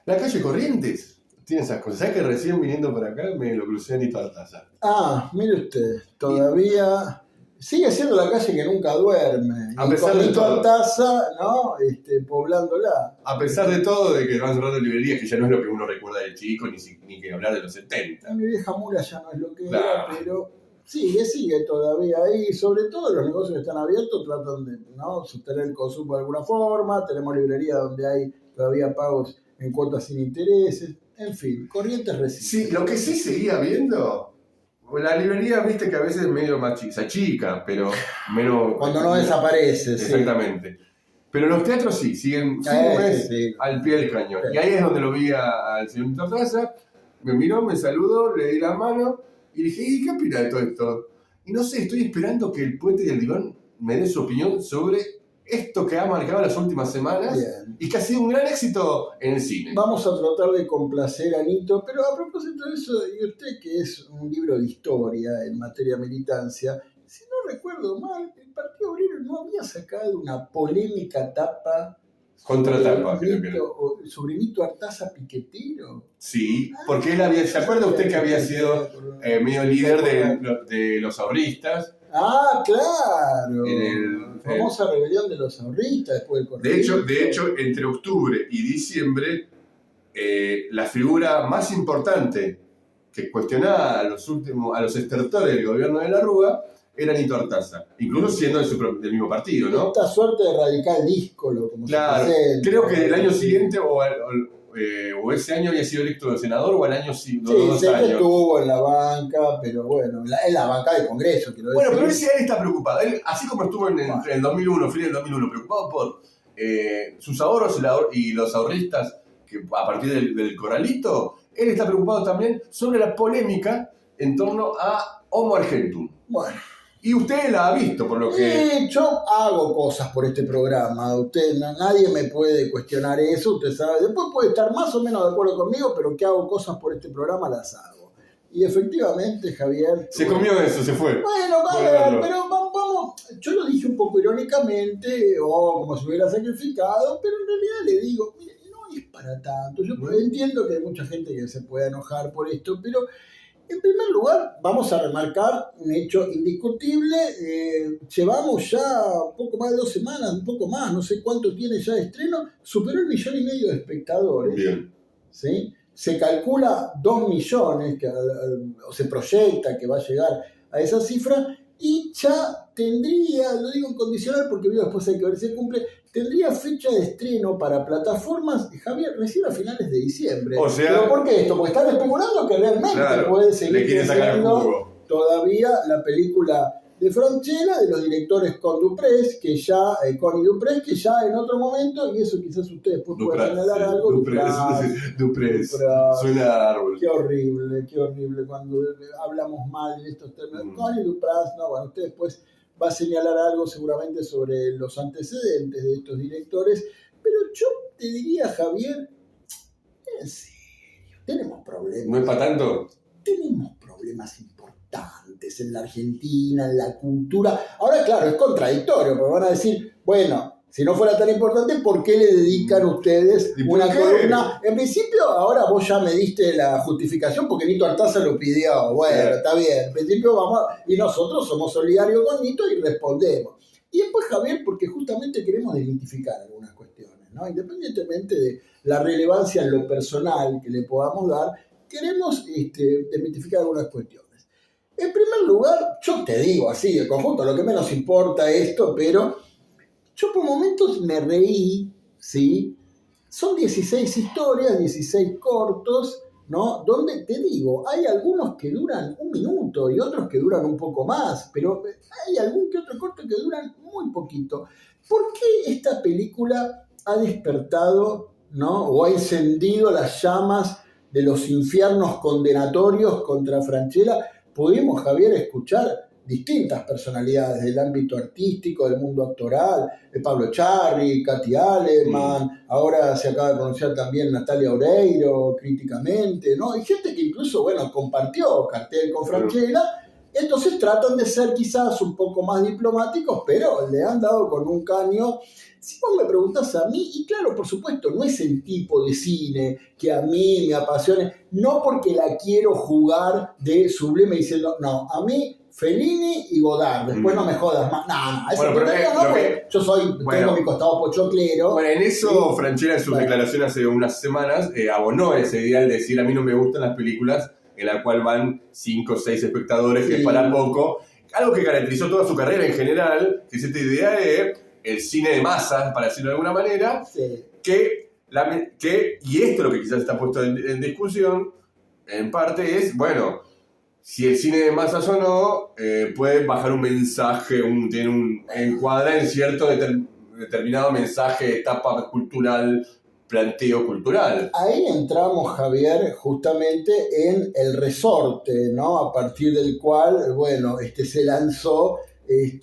La calle Corrientes tiene esas cosas. ¿Sabes que recién viniendo para acá me lo crucé a Nito Artaza? Mire usted, todavía sigue siendo la calle que nunca duerme. A Y pesar con de Nito todo. Artaza, ¿no? Poblándola. A pesar de todo, de que van cerrando librerías, que ya no es lo que uno recuerda de chico, ni que hablar de los 70. Mi vieja mula ya no es lo que Claro. era, pero sigue todavía ahí. Sobre todo los negocios que están abiertos tratan de, ¿no?, sostener el consumo de alguna forma. Tenemos librerías donde hay todavía pagos en cuotas sin intereses. En fin, Corrientes resiste. Sí, lo que sí seguía viendo, la librería, viste que a veces es medio más chica, pero menos... Cuando no desaparece, sí. Exactamente. Pero los teatros sí, siguen firmes Sí. al pie del cañón. Sí. Y ahí es donde lo vi al señor Nito Artaza, me miró, me saludó, le di la mano y dije, ¿y qué opina de todo esto? Y no sé, estoy esperando que el Poeta y el Diván me dé su opinión sobre esto que ha marcado las últimas semanas. Bien. Y que ha sido un gran éxito en el cine. Vamos a tratar de complacer a Nito, pero a propósito de eso, y usted que es un libro de historia en materia de militancia, si no recuerdo mal, el Partido Obrero no había sacado una polémica tapa Contratapa, creo que era. sobre Nito Artaza piquetero. Sí, porque él había, ¿se acuerda usted que había sido medio líder de los ahorristas? Claro. En La famosa rebelión de los ahorristas después del correo. De hecho, entre octubre y diciembre, la figura más importante que cuestionaba a los estertores del gobierno de la Rúa era Nito Artaza, incluso siendo del mismo partido, ¿no? Esta suerte de radical díscolo, como claro, se presenta. Creo que el año siguiente o ese año había sido electo senador o el año Sí, dos sé que años. estuvo en la banca, pero bueno, en la banca del Congreso, quiero decir. Bueno, pero él está preocupado. Él, así como estuvo en el 2001, fin del 2001, preocupado por sus ahorros y los ahorristas que a partir del corralito, él está preocupado también sobre la polémica en torno a Homo Argentum. Bueno. Y usted la ha visto, por lo que... Yo hago cosas por este programa. Nadie me puede cuestionar eso, usted sabe. Después puede estar más o menos de acuerdo conmigo, pero que hago cosas por este programa, las hago. Y efectivamente, Javier... Se comió eso, se fue. Bueno, pero vamos. Yo lo dije un poco irónicamente, o como si me hubiera sacrificado, pero en realidad le digo, mire, no es para tanto. Yo entiendo que hay mucha gente que se puede enojar por esto, pero... En primer lugar, vamos a remarcar un hecho indiscutible. Llevamos ya un poco más de 2 semanas, un poco más, no sé cuánto tiene ya de estreno, superó el 1,5 millones de espectadores. Bien. ¿Sí? Se calcula 2 millones, o se proyecta que va a llegar a esa cifra, y ya tendría, lo digo en condicional porque después hay que ver si se cumple, tendría fecha de estreno para plataformas, Javier, recién a finales de diciembre. O sea, ¿pero por qué esto? Porque están especulando que realmente puede seguir creciendo todavía la película de Franchella, de los directores Connie Duprez, que ya en otro momento, y eso quizás ustedes puedan señalar algo. Duprez. Suena a árbol. Qué horrible cuando hablamos mal de estos términos. Connie Duprez, no, bueno, usted después va a señalar algo seguramente sobre los antecedentes de estos directores, pero yo te diría, Javier, en serio, tenemos problemas. ¿No es para tanto? Tenemos problemas importantes en la Argentina, en la cultura. Ahora, claro, es contradictorio, porque van a decir, bueno, si no fuera tan importante, ¿por qué le dedican ustedes una columna? En principio, ahora vos ya me diste la justificación porque Nito Artaza lo pidió. Bueno, está bien. En principio y nosotros somos solidarios con Nito y respondemos. Y después, Javier, porque justamente queremos desmitificar algunas cuestiones, ¿no? Independientemente de la relevancia en lo personal que le podamos dar, queremos desmitificar algunas cuestiones. En primer lugar, yo te digo así, de conjunto, lo que menos importa esto, pero yo por momentos me reí, ¿sí? Son 16 historias, 16 cortos, ¿no? Donde, te digo, hay algunos que duran 1 minuto y otros que duran un poco más, pero hay algún que otro corto que duran muy poquito. ¿Por qué esta película ha despertado, ¿no?, o ha encendido las llamas de los infiernos condenatorios contra Franchella? Pudimos, Javier, escuchar distintas personalidades del ámbito artístico, del mundo actoral, Pablo Echarri, Katy Aleman, ahora se acaba de pronunciar también Natalia Oreiro críticamente, ¿no? Hay gente que incluso, bueno, compartió cartel con Franchella, Entonces tratan de ser quizás un poco más diplomáticos, pero le han dado con un caño. Si vos me preguntás a mí, y claro, por supuesto, no es el tipo de cine que a mí me apasione, no porque la quiero jugar de sublime diciendo, no, a mí Fellini y Godard, después no me jodas más. No, eso bueno, pero no, porque yo tengo mi costado pochoclero. Bueno, en eso Franchella en su declaración hace unas semanas abonó ese ideal de decir, a mí no me gustan las películas en la cual van 5 o 6 espectadores, que es para poco. Algo que caracterizó toda su carrera en general, que es esta idea de el cine de masas, para decirlo de alguna manera, que y esto es lo que quizás está puesto en discusión, en parte es, bueno, si el cine de masas o no, puede bajar un mensaje, encuadra en cierto determinado mensaje, etapa cultural, planteo cultural. Ahí entramos, Javier, justamente en el resorte, ¿no? A partir del cual, bueno, se lanzó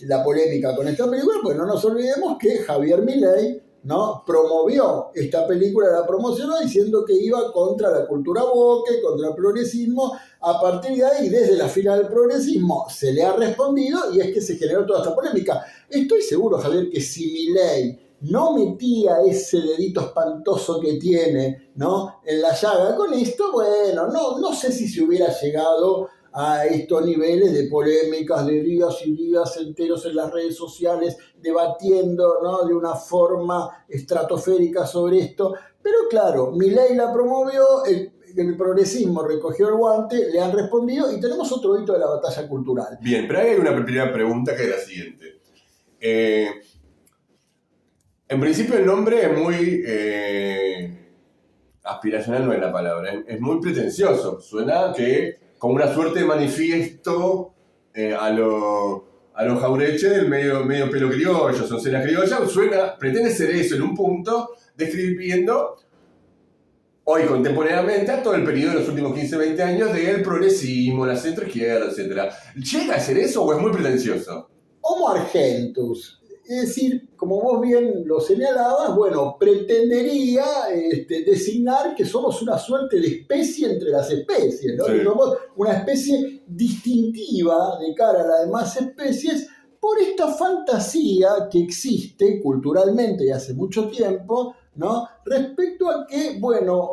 la polémica con esta película, pues no nos olvidemos que Javier Milei, ¿no? Promovió esta película, la promocionó diciendo que iba contra la cultura woke, contra el progresismo. A partir de ahí, desde la fila del progresismo, se le ha respondido y es que se generó toda esta polémica. Estoy seguro, Javier, que si Milei no metía ese dedito espantoso que tiene, ¿no? En la llaga con esto, bueno, no sé si se hubiera llegado a estos niveles de polémicas de días y días enteros en las redes sociales debatiendo, ¿no? De una forma estratosférica sobre esto. Pero claro, Milei la promovió, el progresismo recogió el guante, le han respondido y tenemos otro hito de la batalla cultural. Bien, pero ahí hay una primera pregunta que es la siguiente. En principio el nombre es muy aspiracional, no es la palabra, es muy pretencioso. Suena que como una suerte de manifiesto a los Jauretche del medio pelo criollo, son cenas criollas, pretende ser eso en un punto, describiendo hoy contemporáneamente a todo el periodo de los últimos 15-20 años del progresismo, la centroizquierda, etc. ¿Llega a ser eso o es muy pretencioso? Homo argentus. Es decir, como vos bien lo señalabas, bueno, pretendería designar que somos una suerte de especie entre las especies, ¿no? Sí. Que somos una especie distintiva de cara a las demás especies por esta fantasía que existe culturalmente y hace mucho tiempo, ¿no? Respecto a que, bueno,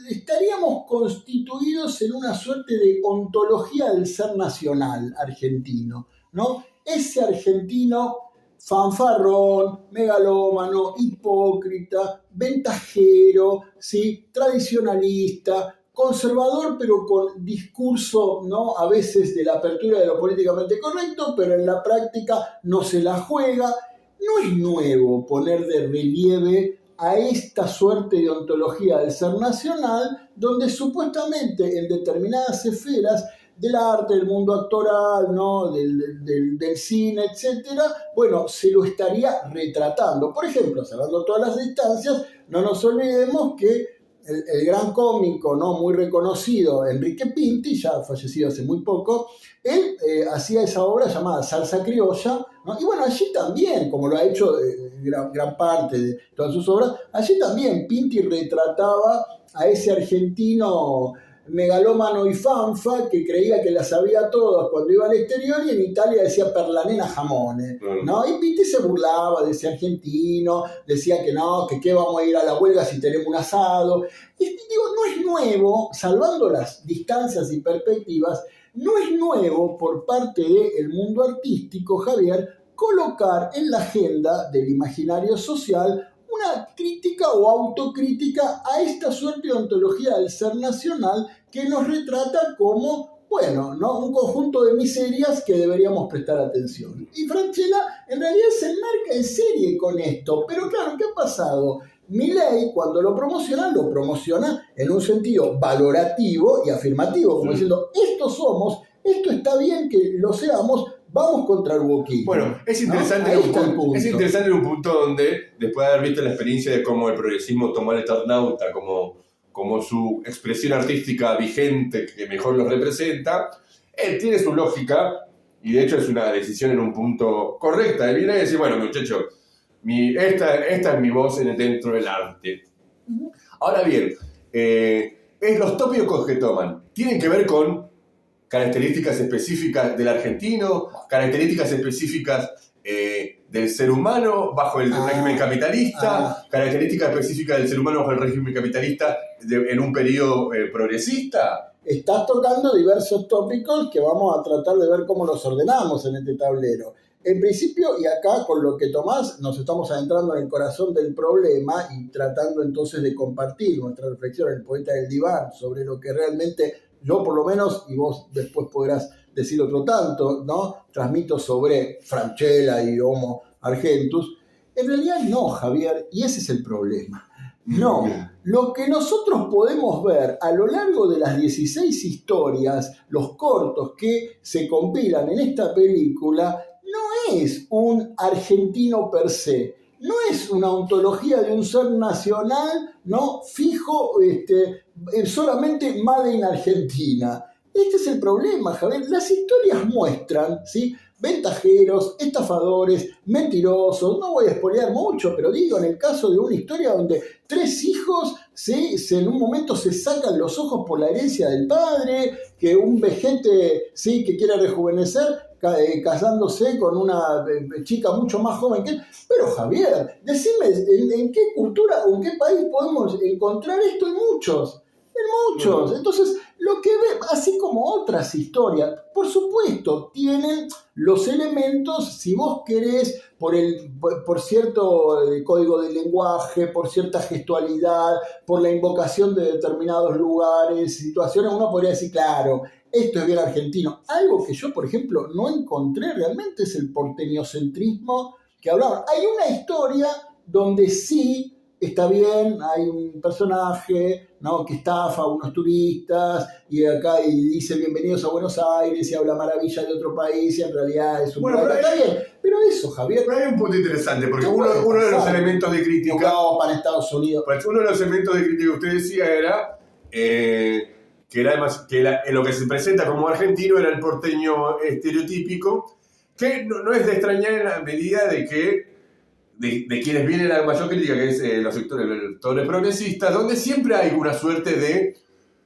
estaríamos constituidos en una suerte de ontología del ser nacional argentino, ¿no? Ese argentino fanfarrón, megalómano, hipócrita, ventajero, ¿sí? Tradicionalista, conservador, pero con discurso, ¿no? A veces de la apertura de lo políticamente correcto, pero en la práctica no se la juega. No es nuevo poner de relieve a esta suerte de ontología del ser nacional, donde supuestamente en determinadas esferas del arte, del mundo actoral, ¿no? del cine, etcétera, bueno, se lo estaría retratando. Por ejemplo, cerrando todas las distancias, no nos olvidemos que el gran cómico, ¿no? Muy reconocido, Enrique Pinti, ya fallecido hace muy poco, él hacía esa obra llamada Salsa Criolla, ¿no? Y bueno, allí también, como lo ha hecho gran parte de todas sus obras, allí también Pinti retrataba a ese argentino megalómano y fanfa que creía que las sabía todas cuando iba al exterior y en Italia decía per la nena jamones, ¿no? Y Pinti se burlaba de ese argentino, decía que no, que qué vamos a ir a la huelga si tenemos un asado. Y digo, no es nuevo, salvando las distancias y perspectivas, no es nuevo por parte del mundo artístico, Javier, colocar en la agenda del imaginario social una crítica o autocrítica a esta suerte de ontología del ser nacional que nos retrata como, bueno, ¿no? Un conjunto de miserias que deberíamos prestar atención. Y Franchella en realidad se enmarca en serie con esto, pero claro, ¿qué ha pasado? Milei, cuando lo promociona en un sentido valorativo y afirmativo, como diciendo, estos somos, esto está bien que lo seamos, vamos contra el wokismo. Bueno, es interesante, ¿no? Es interesante en un punto donde, después de haber visto la experiencia de cómo el progresismo tomó al Eternauta como su expresión artística vigente que mejor los representa, él tiene su lógica, y de hecho es una decisión en un punto correcta de Milei, decir, bueno, muchachos, esta es mi voz dentro del arte. Ahora bien, los tópicos que toman tienen que ver con características específicas del argentino, características específicas del ser humano bajo el régimen capitalista, características específicas del ser humano bajo el régimen capitalista en un periodo progresista. Estás tocando diversos tópicos que vamos a tratar de ver cómo los ordenamos en este tablero. En principio, y acá con lo que tomás, nos estamos adentrando en el corazón del problema y tratando entonces de compartir nuestra reflexión en el poeta del diván sobre lo que realmente yo por lo menos, y vos después podrás decir otro tanto, ¿no? Transmito sobre Francella y Homo Argentus. En realidad no, Javier, y ese es el problema. No, lo que nosotros podemos ver a lo largo de las 16 historias, los cortos que se compilan en esta película, no es un argentino per se, no es una ontología de un ser nacional, ¿no? Fijo, solamente made in Argentina. Este es el problema, Javier. Las historias muestran, ¿sí?, ventajeros, estafadores, mentirosos. No voy a spoilear mucho, pero digo, en el caso de una historia donde 3 hijos en un momento se sacan los ojos por la herencia del padre, que un vejete, ¿sí?, que quiere rejuvenecer, casándose con una chica mucho más joven que él. Pero Javier, decime, ¿en qué cultura o en qué país podemos encontrar esto? En muchos. Entonces, lo que ve, así como otras historias, por supuesto, tienen los elementos, si vos querés, por cierto código de lenguaje, por cierta gestualidad, por la invocación de determinados lugares, situaciones, uno podría decir, claro, esto es bien argentino. Algo que yo, por ejemplo, no encontré realmente es el porteñocentrismo que hablaban. Hay una historia donde sí está bien, hay un personaje, ¿no?, que estafa a unos turistas y acá y dice bienvenidos a Buenos Aires y habla maravilla de otro país y en realidad es un... Bueno, pero está bien, pero eso, Javier... Pero hay un punto interesante, porque uno de los elementos de crítica... No, para Estados Unidos. Uno de los elementos de crítica que usted decía era... lo que se presenta como argentino era el porteño estereotípico, que no es de extrañar en la medida de que de quienes viene la mayor crítica, que es los sectores progresistas, donde siempre hay una suerte de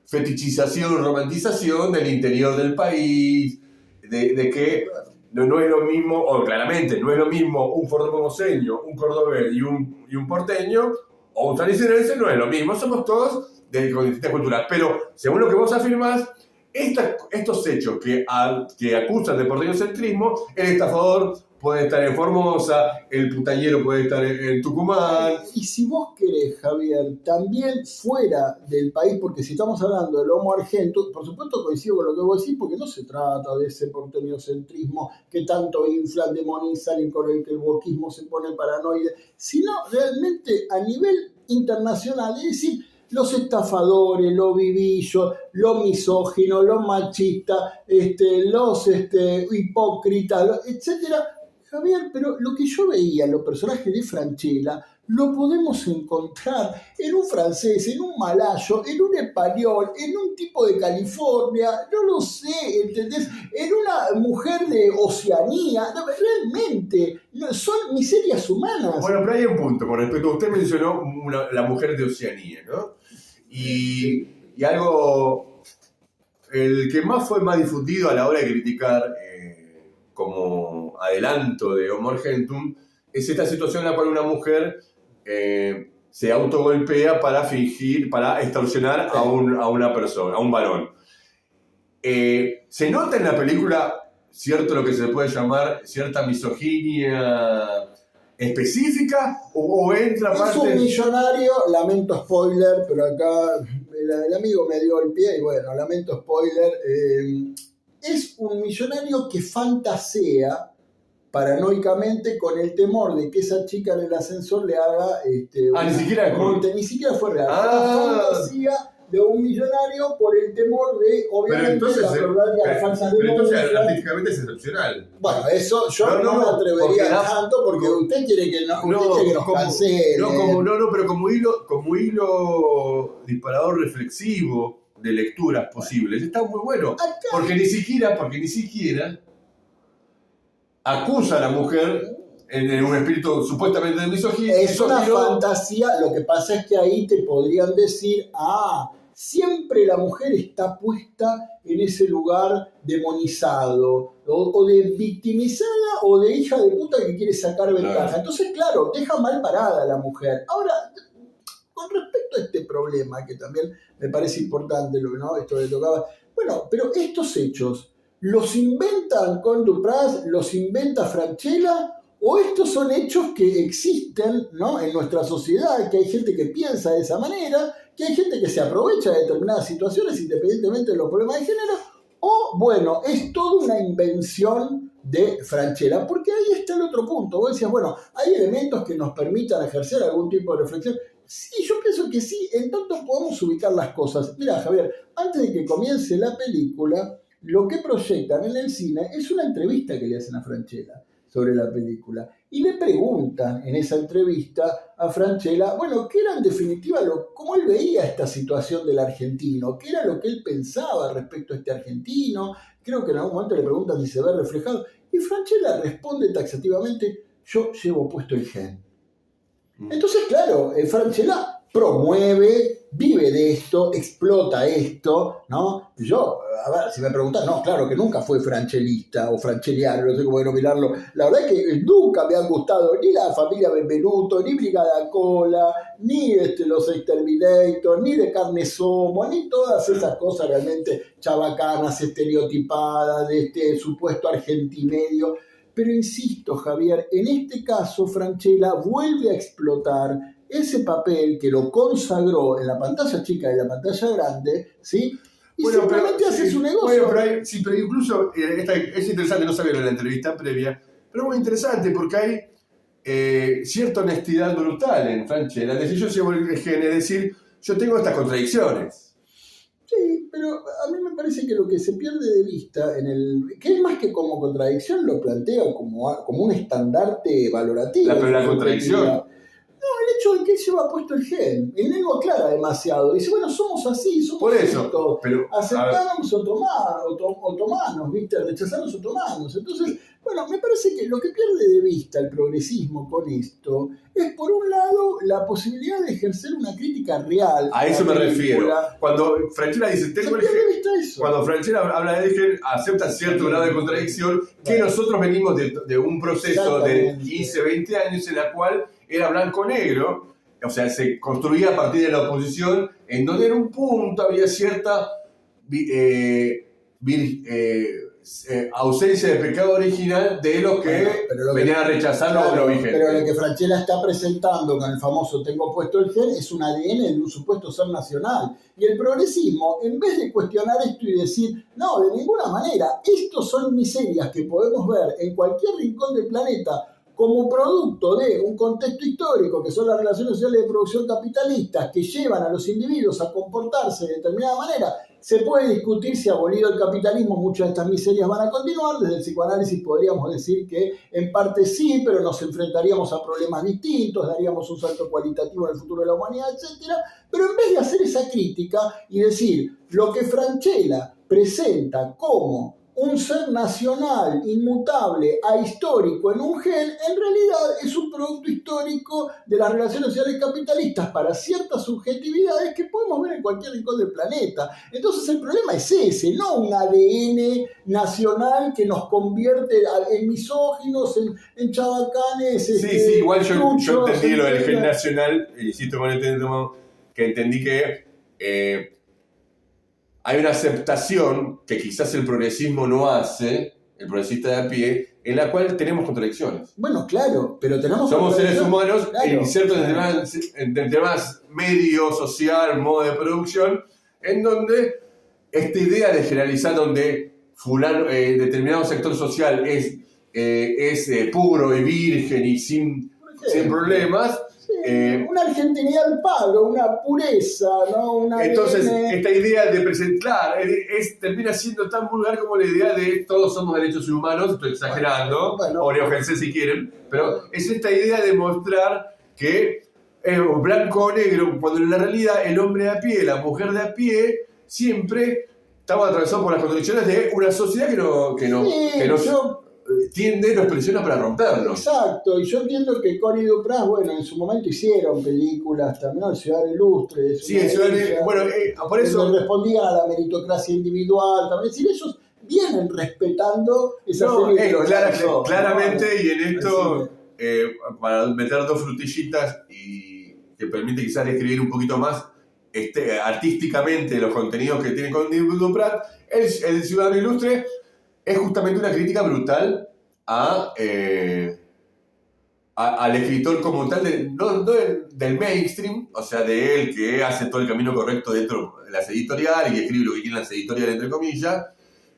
fetichización, romantización del interior del país, de que no es lo mismo, o claramente no es lo mismo un formoseño, un cordobés y un porteño, o un sanluciense, no es lo mismo, somos todos con distintas culturas. Pero, según lo que vos afirmás, estos hechos que acusan de porteñocentrismo, el estafador puede estar en Formosa, el putañero puede estar en Tucumán. Y si vos querés, Javier, también fuera del país, porque si estamos hablando del Homo Argentus, por supuesto coincido con lo que vos decís, porque no se trata de ese porteñocentrismo que tanto inflan, demonizan y con el que el wokismo se pone paranoide, sino realmente a nivel internacional, es decir, los estafadores, los vivillos, los misóginos, los machistas, los hipócritas, etcétera. Javier, pero lo que yo veía, los personajes de Francella, lo podemos encontrar en un francés, en un malayo, en un español, en un tipo de California, no lo sé, ¿entendés? En una mujer de Oceanía, no, realmente, son miserias humanas. Bueno, pero hay un punto con respecto. Usted mencionó la mujer de Oceanía, ¿no? Y algo, el que fue más difundido a la hora de criticar como adelanto de Homo Argentum, es esta situación en la cual una mujer se autogolpea para fingir, para extorsionar a una persona, a un varón. Se nota en la película lo que se puede llamar cierta misoginia específica, o entra parte... Es un millonario, lamento spoiler, pero acá el amigo me dio el pie y bueno, lamento spoiler, es un millonario que fantasea paranoicamente con el temor de que esa chica en el ascensor le haga ni siquiera fue real. Una fantasía de un millonario por el temor de, obviamente, la probabilidad de falsas denuncias. Pero entonces artísticamente es excepcional. Bueno, eso yo no me atrevería tanto porque usted quiere que nos cancele. Pero como hilo disparador reflexivo de lecturas posibles, está muy bueno. Porque ni siquiera acusa a la mujer en un espíritu supuestamente de misoginia. Es una fantasía, lo que pasa es que ahí te podrían decir, siempre la mujer está puesta en ese lugar demonizado, o de victimizada, o de hija de puta que quiere sacar ventaja. Claro. Entonces, claro, deja mal parada a la mujer. Ahora, con respecto a este problema, que también me parece importante, ¿no? Esto que tocaba, bueno, pero estos hechos, ¿los inventan Duprás, los inventa Francella, o estos son hechos que existen, ¿no?, en nuestra sociedad, que hay gente que piensa de esa manera, que hay gente que se aprovecha de determinadas situaciones independientemente de los problemas de género, o, bueno, es toda una invención de Francella? Porque ahí está el otro punto. Vos decías, bueno, ¿hay elementos que nos permitan ejercer algún tipo de reflexión? Sí, yo pienso que sí, en tanto podemos ubicar las cosas. Mirá, Javier, antes de que comience la película, lo que proyectan en el cine es una entrevista que le hacen a Francella sobre la película. Y le preguntan en esa entrevista a Francella, bueno, ¿qué era en definitiva cómo él veía esta situación del argentino? ¿Qué era lo que él pensaba respecto a este argentino? Creo que en algún momento le preguntan si se ve reflejado. Y Francella responde taxativamente, yo llevo puesto el gen. Entonces, claro, Francella promueve, vive de esto, explota esto, ¿no? Yo, a ver, si me preguntan, no, claro que nunca fue franchelista o francheliano, no sé cómo denominarlo. La verdad es que nunca me han gustado ni la familia Benvenuto, ni Brigada Cola, ni los Exterminators, ni de Carne Somos, ni todas esas cosas realmente chabacanas, estereotipadas, de este supuesto argentimedio. Pero insisto, Javier, en este caso Francella vuelve a explotar ese papel que lo consagró en la pantalla chica y en la pantalla grande, ¿sí? Y bueno, simplemente hace su negocio. Bueno, pero incluso, es interesante, no sabía en la entrevista previa, pero es muy interesante porque hay cierta honestidad brutal en Francella. Es decir, yo llevo el gen, es decir, yo tengo estas contradicciones. Sí, pero a mí me parece que lo que se pierde de vista, que es más que como contradicción, lo plantea como un estandarte valorativo. Pero la contradicción. No, el hecho de que él lleva puesto el gen. Él no lo aclara demasiado. Dice, bueno, somos así, somos por eso, estos. pero aceptamos otomanos, ¿viste? Rechazar los otomanos. Entonces, bueno, me parece que lo que pierde de vista el progresismo con esto es, por un lado, la posibilidad de ejercer una crítica real. A eso me refiero. Cuando Francella dice, tengo el gen, cuando Francella habla de gen, acepta cierto grado de contradicción, que nosotros venimos de un proceso de 15, 20 años en la cual era blanco-negro, o sea, se construía a partir de la oposición, en donde en un punto había cierta ausencia de pecado original de los que venían a rechazar lo vigente. Pero lo que Francella está presentando con el famoso tengo puesto el gen es un ADN de un supuesto ser nacional. Y el progresismo, en vez de cuestionar esto y decir, no, de ninguna manera, estos son miserias que podemos ver en cualquier rincón del planeta, como producto de un contexto histórico, que son las relaciones sociales de producción capitalistas, que llevan a los individuos a comportarse de determinada manera, se puede discutir si abolido el capitalismo muchas de estas miserias van a continuar. Desde el psicoanálisis podríamos decir que en parte sí, pero nos enfrentaríamos a problemas distintos, daríamos un salto cualitativo en el futuro de la humanidad, etc. Pero en vez de hacer esa crítica y decir lo que Francella presenta como un ser nacional, inmutable, ahistórico en un gen, en realidad es un producto histórico de las relaciones sociales capitalistas para ciertas subjetividades que podemos ver en cualquier rincón del planeta. Entonces el problema es ese, no un ADN nacional que nos convierte en misóginos, en chabacanes. Sí, igual yo entendí lo del gen nacional, insisto con el tema, que entendí que hay una aceptación que quizás el progresismo no hace, el progresista de a pie, en la cual tenemos contradicciones. Bueno, claro, pero somos seres humanos, claro, en ciertos temas medio, social, modo de producción, en donde esta idea de generalizar donde determinado sector social es puro y virgen y sin problemas. Una argentinidad al palo, una pureza, ¿no? Entonces, esta idea de presentar termina siendo tan vulgar como la idea de todos somos derechos humanos, estoy exagerando, o neogense si quieren, pero es esta idea de mostrar que es blanco o negro, cuando en la realidad el hombre de a pie, la mujer de a pie, siempre estamos atravesados por las contradicciones de una sociedad que no tiende, nos presiona para romperlo. Exacto, y yo entiendo que Connie Dupraz, bueno, en su momento hicieron películas también, Ciudad Ilustre. Sí, bueno, por eso... Le respondían a la meritocracia individual, también, es decir, ellos vienen respetando esa serie. Claramente, y en esto, para meter dos frutillitas y que permite quizás escribir un poquito más artísticamente los contenidos que tiene Connie Dupraz, el Ciudadano Ilustre es justamente una crítica brutal al escritor como tal, no del mainstream, o sea, de él que hace todo el camino correcto dentro de las editoriales y escribe lo que quiere en las editoriales, entre comillas,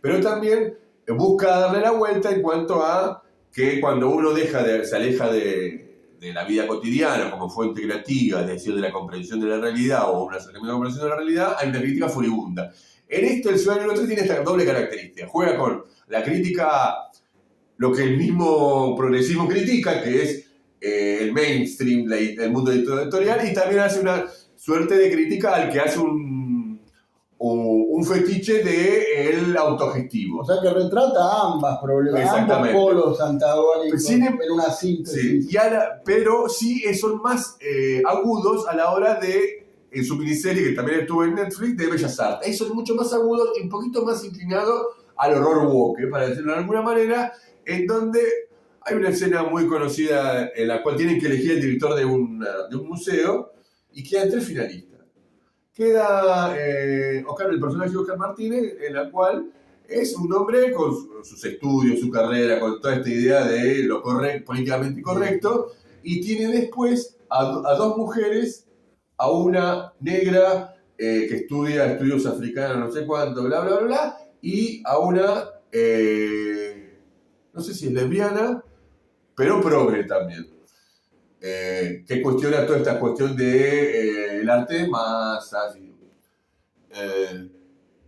pero también busca darle la vuelta en cuanto a que cuando uno se aleja de la vida cotidiana como fuente creativa, es decir, de la comprensión de la realidad o una acercamiento a la comprensión de la realidad, hay una crítica furibunda. En esto el Ciudadano Ilustre tiene esta doble característica. Juega con la crítica, lo que el mismo progresismo critica, que es el mainstream, el mundo editorial, y también hace una suerte de crítica al que hace un fetiche del autogestivo. O sea que retrata ambas problemas, ambos polos antagónicos en una síntesis. Sí, pero sí son más agudos a la hora de, en su miniserie que también estuvo en Netflix, de Bellas Artes. Ahí son mucho más agudos y un poquito más inclinados al horror woke, para decirlo de alguna manera, en donde hay una escena muy conocida en la cual tienen que elegir el director de un museo y quedan 3 finalistas. Queda el personaje de Oscar Martínez, en la cual es un hombre con sus estudios, su carrera, con toda esta idea de lo políticamente correcto, y tiene después a 2 mujeres, a una negra que estudia estudios africanos, no sé cuánto, bla, bla, bla, bla, y a una, no sé si es lesbiana, pero progre también. Que cuestiona toda esta cuestión de el arte de masas.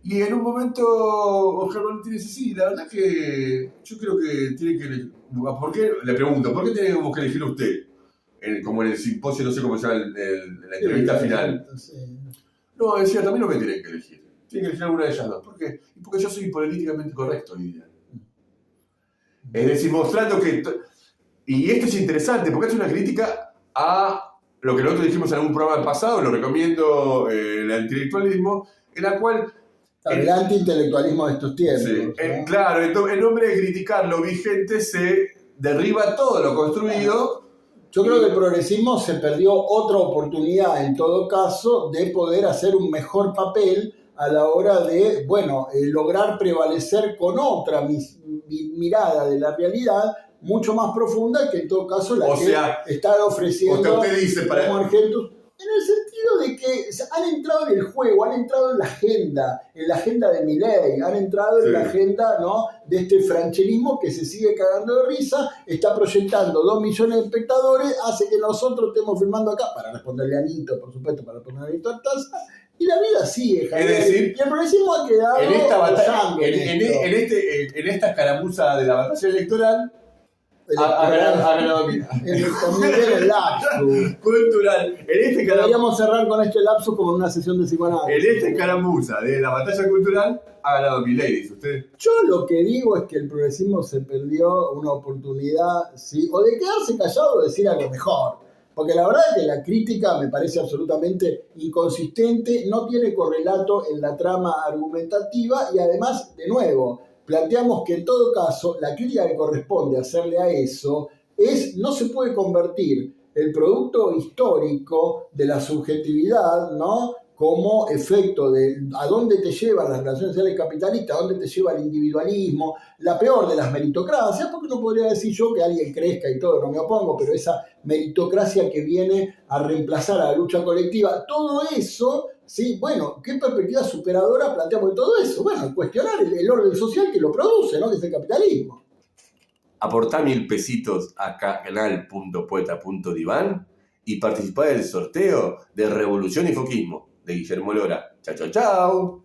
Y en un momento Oscar Martínez dice, sí, la verdad que yo creo que tiene que elegir. ¿Por qué? Le pregunto, ¿por qué tenemos que elegir usted? Como en el simposio, no sé cómo se llama, la entrevista final. Sí. No, decía, también no me tienen que elegir. Tienen que elegir alguna de ellas dos. ¿Por qué? Porque yo soy políticamente correcto hoy día. Es decir, mostrando que... Y esto es interesante, porque es una crítica a lo que nosotros dijimos en algún programa pasado, lo recomiendo, el antiintelectualismo, en la cual... El antiintelectualismo de estos tiempos. Sí, ¿no? Claro, en nombre de criticar lo vigente se derriba todo lo construido. Yo creo que el progresismo se perdió otra oportunidad, en todo caso, de poder hacer un mejor papel a la hora de, lograr prevalecer con otra mirada de la realidad, mucho más profunda que en todo caso la está ofreciendo usted dice como Argentus, en el sentido de que han entrado en el juego, han entrado en la agenda de Milei, han entrado en la agenda, ¿no?, de este franchelismo que se sigue cagando de risa, está proyectando 2 millones de espectadores, hace que nosotros estemos filmando acá, para responderle a Anito, por supuesto, para responder a Anito Artaza, y la vida sigue, Javier. Es decir, y el progresismo ha quedado en esta batalla, en esta escaramuza de la batalla electoral, ha ganado también el lapsus cultural. Podríamos cerrar con este lapsus como en una sesión de psicoanálisis. En esta escaramuza de la batalla cultural ha ganado Milei, dice usted. Yo lo que digo es que el progresismo se perdió una oportunidad, ¿sí?, o de quedarse callado o decir algo mejor. Porque la verdad es que la crítica me parece absolutamente inconsistente, no tiene correlato en la trama argumentativa y además, de nuevo, planteamos que en todo caso la crítica que corresponde hacerle a eso no se puede convertir el producto histórico de la subjetividad, ¿no?, como efecto de a dónde te llevan las relaciones sociales capitalistas, a dónde te lleva el individualismo, la peor de las meritocracias, porque no podría decir yo que alguien crezca y todo, no me opongo, pero esa meritocracia que viene a reemplazar a la lucha colectiva, todo eso, sí, ¿qué perspectiva superadora planteamos de todo eso? Cuestionar el orden social que lo produce, ¿no?, que es el capitalismo. Aportá 1.000 pesitos a canal.poeta.divan y participá del sorteo de Revolución y Foquismo de Guillermo Lora. Chau, chau, chau.